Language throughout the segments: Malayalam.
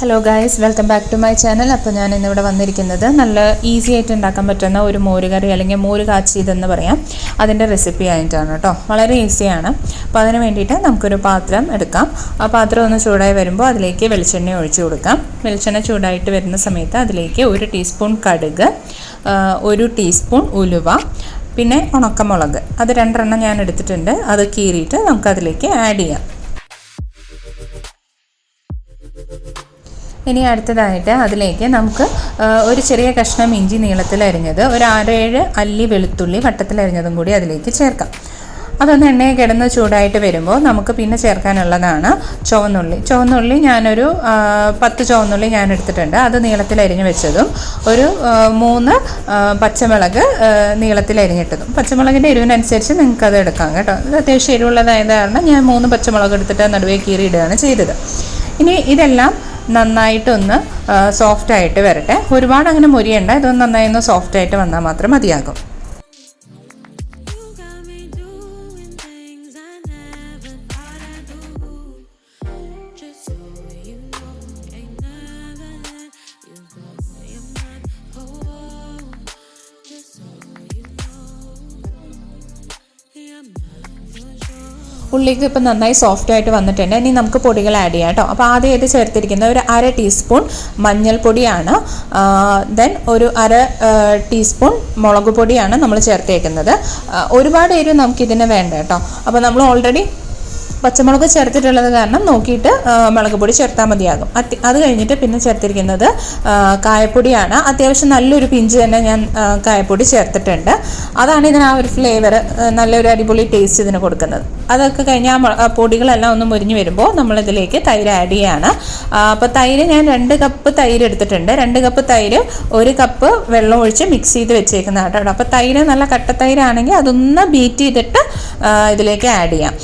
Hello guys, welcome back to my channel. അപ്പോൾ ഞാൻ ഇന്നിവിടെ വന്നിരിക്കുന്നത് നല്ല ഈസി ആയിട്ട് ഉണ്ടാക്കാൻ പറ്റുന്ന ഒരു മോര് കറി അല്ലെങ്കിൽ മോര് കാച്ചിയതെന്ന് പറയാം, അതിൻ്റെ റെസിപ്പി ആയിട്ടാണ് കേട്ടോ. വളരെ ഈസിയാണ്. അപ്പോൾ അതിന് വേണ്ടിയിട്ട് നമുക്കൊരു പാത്രം എടുക്കാം. ആ പാത്രം ഒന്ന് ചൂടായി വരുമ്പോൾ അതിലേക്ക് വെളിച്ചെണ്ണ ഒഴിച്ചു കൊടുക്കാം. വെളിച്ചെണ്ണ ചൂടായിട്ട് വരുന്ന സമയത്ത് അതിലേക്ക് 1 ടീസ്പൂൺ കടുക്, 1 ടീസ്പൂൺ ഉലുവ, പിന്നെ ഉണക്കമുളക്, അത് 2 ഞാൻ എടുത്തിട്ടുണ്ട്. അത് കീറിയിട്ട് നമുക്കതിലേക്ക് ആഡ് ചെയ്യാം. ഇനി അടുത്തതായിട്ട് അതിലേക്ക് നമുക്ക് ഒരു ചെറിയ കഷ്ണം ഇഞ്ചി നീളത്തിൽ അരിഞ്ഞത്, ഒരു 6-7 അല്ലി വെളുത്തുള്ളി വട്ടത്തിലരിഞ്ഞതും കൂടി അതിലേക്ക് ചേർക്കാം. അതൊന്ന് എണ്ണയെ കിടന്ന് ചൂടായിട്ട് വരുമ്പോൾ നമുക്ക് പിന്നെ ചേർക്കാനുള്ളതാണ് ചുവന്നുള്ളി. ഞാനൊരു 10 ചുവന്നുള്ളി ഞാൻ എടുത്തിട്ടുണ്ട്. അത് നീളത്തിലരിഞ്ഞ് വെച്ചതും, ഒരു 3 പച്ചമുളക് നീളത്തിലരിഞ്ഞിട്ടതും. പച്ചമുളകിൻ്റെ എരിവിനനുസരിച്ച് നിങ്ങൾക്കത് എടുക്കാം കേട്ടോ. ഇത് അത്യാവശ്യം എരിവുള്ളതായത് കാരണം ഞാൻ 3 പച്ചമുളക് എടുത്തിട്ട് നടുവേ കീറിയിടുകയാണ് ചെയ്തത്. ഇനി ഇതെല്ലാം നന്നായിട്ടൊന്ന് സോഫ്റ്റായിട്ട് വരട്ടെ. ഒരുപാട് അങ്ങനെ മുരിയണ്ട, ഇതൊന്ന് നന്നായി ഒന്ന് സോഫ്റ്റായിട്ട് വന്നാൽ മാത്രം മതിയാകും. ഉള്ളിക്ക് ഇപ്പം നന്നായി സോഫ്റ്റായിട്ട് വന്നിട്ടുണ്ട്. ഇനി നമുക്ക് പൊടികൾ ആഡ് ചെയ്യാം കേട്ടോ. അപ്പോൾ ആദ്യമായിട്ട് ചേർത്തിരിക്കുന്നത് ഒരു 1/2 ടീസ്പൂൺ മഞ്ഞൾപ്പൊടിയാണ്. ദെൻ ഒരു 1/2 ടീസ്പൂൺ മുളക് പൊടിയാണ് നമ്മൾ ചേർത്തേക്കുന്നത്. ഒരുപാട് എരിവ് നമുക്കിതിന് വേണ്ട കേട്ടോ. അപ്പോൾ നമ്മൾ ഓൾറെഡി പച്ചമുളക് ചേർത്തിട്ടുള്ളത് കാരണം നോക്കിയിട്ട് മുളക് പൊടി ചേർത്താൽ മതിയാകും. അത് കഴിഞ്ഞിട്ട് പിന്നെ ചേർത്തിരിക്കുന്നത് കായപ്പൊടിയാണ്. അത്യാവശ്യം നല്ലൊരു പിഞ്ച് തന്നെ ഞാൻ കായപ്പൊടി ചേർത്തിട്ടുണ്ട്. അതാണ് ഇതിന് ആ ഒരു ഫ്ലേവർ, നല്ലൊരു അടിപൊളി ടേസ്റ്റ് ഇതിന് കൊടുക്കുന്നത്. അതൊക്കെ കഴിഞ്ഞ് ആ പൊടികളെല്ലാം ഒന്ന് മുരിഞ്ഞ് വരുമ്പോൾ നമ്മളിതിലേക്ക് തൈര് ആഡ് ചെയ്യുകയാണ്. അപ്പോൾ തൈര് ഞാൻ 2 കപ്പ് തൈര് എടുത്തിട്ടുണ്ട്. 2 കപ്പ് തൈര് 1 കപ്പ് വെള്ളം ഒഴിച്ച് മിക്സ് ചെയ്ത് വെച്ചേക്കുന്ന കേട്ടോ. അപ്പോൾ തൈര് നല്ല കട്ട തൈരാണെങ്കിൽ അതൊന്ന് ബീറ്റ് ചെയ്തിട്ട് ഇതിലേക്ക് ആഡ് ചെയ്യാം.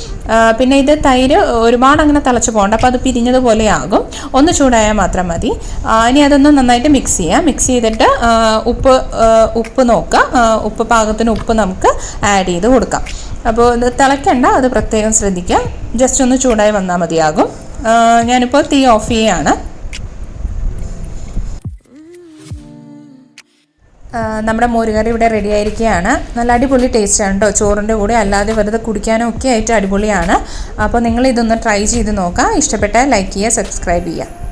പിന്നെ ഇത് തൈര് ഒരുപാട് അങ്ങനെ തിളച്ച് പോകണ്ട, അപ്പോൾ അത് പിരിഞ്ഞതുപോലെ ആകും. ഒന്ന് ചൂടായാൽ മാത്രം മതി. ഇനി അതൊന്ന് നന്നായിട്ട് മിക്സ് ചെയ്യാം. മിക്സ് ചെയ്തിട്ട് ഉപ്പ് നോക്കുക. ഉപ്പ് പാകത്തിന് ഉപ്പ് നമുക്ക് ആഡ് ചെയ്ത് കൊടുക്കാം. അപ്പോൾ ഇത് തിളയ്ക്കണ്ട, അത് പ്രത്യേകം ശ്രദ്ധിക്കുക. ജസ്റ്റ് ഒന്ന് ചൂടായി വന്നാൽ മതിയാകും. ഞാനിപ്പോൾ തീ ഓഫ് ചെയ്യുകയാണ്. നമ്മുടെ മോരുകറി ഇവിടെ റെഡി ആയിരിക്കുകയാണ്. നല്ല അടിപൊളി ടേസ്റ്റാണ് കേട്ടോ. ചോറിൻ്റെ കൂടെ അല്ലാതെ വെറുതെ കുടിക്കാനും ഒക്കെ ആയിട്ട് അടിപൊളിയാണ്. അപ്പോൾ നിങ്ങൾ ഇതൊന്ന് ട്രൈ ചെയ്ത് നോക്കുക. ഇഷ്ടപ്പെട്ടാൽ ലൈക്ക് ചെയ്യുക, സബ്സ്ക്രൈബ് ചെയ്യുക.